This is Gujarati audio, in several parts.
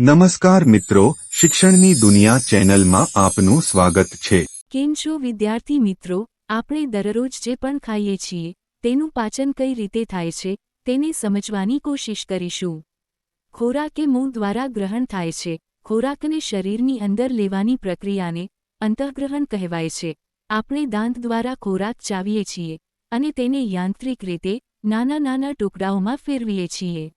નમસ્કાર મિત્રો, શિક્ષણની દુનિયા ચેનલમાં આપનું સ્વાગત છે। કેમ છો વિદ્યાર્થી મિત્રો? આપણે દરરોજ જે પણ ખાઈએ છીએ તેનું પાચન કઈ રીતે થાય છે તેને સમજવાની કોશિશ કરીશું। ખોરાક એ મોં દ્વારા ગ્રહણ થાય છે। ખોરાકને શરીરની અંદર લેવાની પ્રક્રિયાને અંતઃગ્રહણ કહેવાય છે। આપણે દાંત દ્વારા ખોરાક ચાવીએ છીએ અને તેને યાંત્રિક રીતે નાના નાના ટુકડાઓમાં ફેરવીએ છીએ।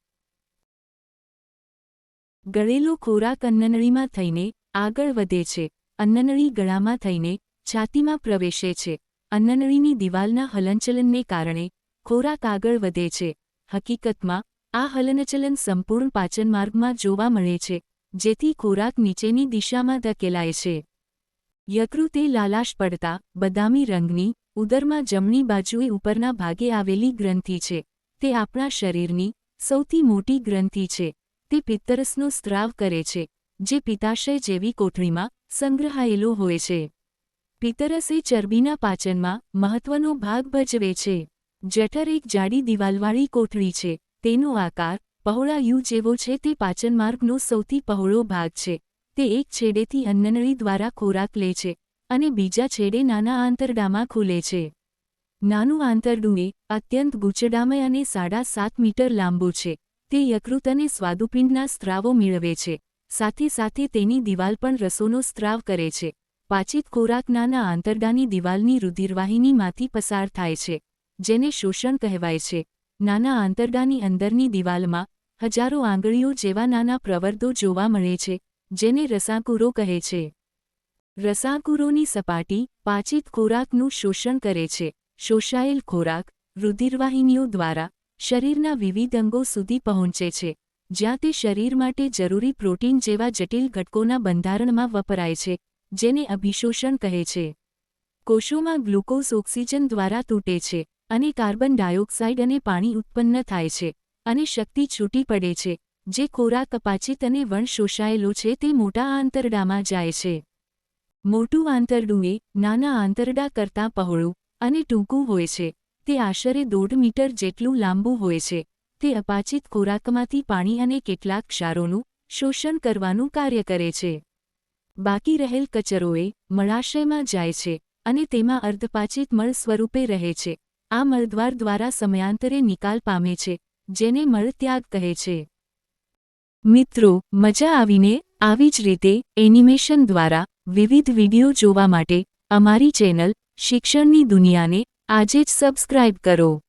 ગળેલો ખોરાક અન્નનળીમાં થઈને આગળ વધે છે। અન્નનળી ગળામાં થઈને છાતીમાં પ્રવેશે છે। અન્નનળીની દિવાલના હલનચલનને કારણે ખોરાક આગળ વધે છે। હકીકતમાં આ હલનચલન સંપૂર્ણ પાચનમાર્ગમાં જોવા મળે છે, જેથી ખોરાક નીચેની દિશામાં ધકેલાય છે। યકૃત એ લાલાશ પડતા બદામી રંગની ઉદરમાં જમણી બાજુએ ઉપરના ભાગે આવેલી ગ્રંથિ છે। તે આપણા શરીરની સૌથી મોટી ગ્રંથિ છે। તે પિત્તરસનો સ્ત્રાવ કરે છે, જે પિત્તાશય જેવી કોથળીમાં સંગ્રહાયેલો હોય છે। પિત્તરસ એ ચરબીના પાચનમાં મહત્વનો ભાગ ભજવે છે। જઠર એક જાડી દિવાલવાળી કોથળી છે। તેનો આકાર પહોળા યુ જેવો છે। તે પાચનમાર્ગનો સૌથી પહોળો ભાગ છે। તે એક છેડેથી અન્નનળી દ્વારા ખોરાક લે છે અને બીજા છેડે નાના આંતરડામાં ખુલે છે। નાનું આંતરડું એ અત્યંત ગૂંચળામય અને 7.5 મીટર લાંબુ છે। તે યકૃત અને સ્વાદુપિંડના સ્ત્રાવો મેળવે છે, સાથે સાથે તેની દિવાલ પણ રસોનો સ્ત્રાવ કરે છે। પાચિત ખોરાક નાના આંતરડાની દિવાલની રુધિરવાહિનીમાંથી પસાર થાય છે, જેને શોષણ કહેવાય છે। નાના આંતરડાની અંદરની દિવાલમાં હજારો આંગળીઓ જેવા નાના પ્રવર્ધો જોવા મળે છે, જેને રસાકુરો કહે છે। રસાકુરોની સપાટી પાચિત ખોરાકનું શોષણ કરે છે। શોષાયેલ ખોરાક રુધિરવાહિનીઓ દ્વારા શરીરના વિવિધ અંગો સુધી પહોંચે છે, જ્યાં તે શરીર માટે જરૂરી પ્રોટીન જેવા જટિલ ઘટકોના બંધારણમાં વપરાય છે, જેને અભિશોષણ કહે છે। કોષોમાં ગ્લુકોઝ ઓક્સિજન દ્વારા તૂટે છે અને કાર્બન ડાયોક્સાઇડ અને પાણી ઉત્પન્ન થાય છે, અને શક્તિ છૂટી પડે છે, જે ખોરાક અપાચિત અને વણશોષાયેલો છે તે મોટા આંતરડામાં જાય છે। મોટું આંતરડું એ નાના આંતરડા કરતાં પહોળું અને ટૂંકું હોય છે। તે આશરે 1.5 મીટર જેટલું લાંબુ હોય છે। તે અપાચિત ખોરાકમાંથી પાણી અને કેટલાક ક્ષારોનું શોષણ કરવાનું કાર્ય કરે છે। બાકી રહેલ કચરો એ મળાશયમાં જાય છે અને તેમાં અર્ધપાચિત મળ સ્વરૂપે રહે છે। આ મળદ્વાર દ્વારા સમયાંતરે નિકાલ પામે છે, જેને મળત્યાગ કહે છે। મિત્રો, મજા આવીને? આવી જ રીતે એનિમેશન દ્વારા વિવિધ વિડીયો જોવા માટે અમારી ચેનલ શિક્ષણની દુનિયાને આજે જ સબસ્ક્રાઇબ કરો।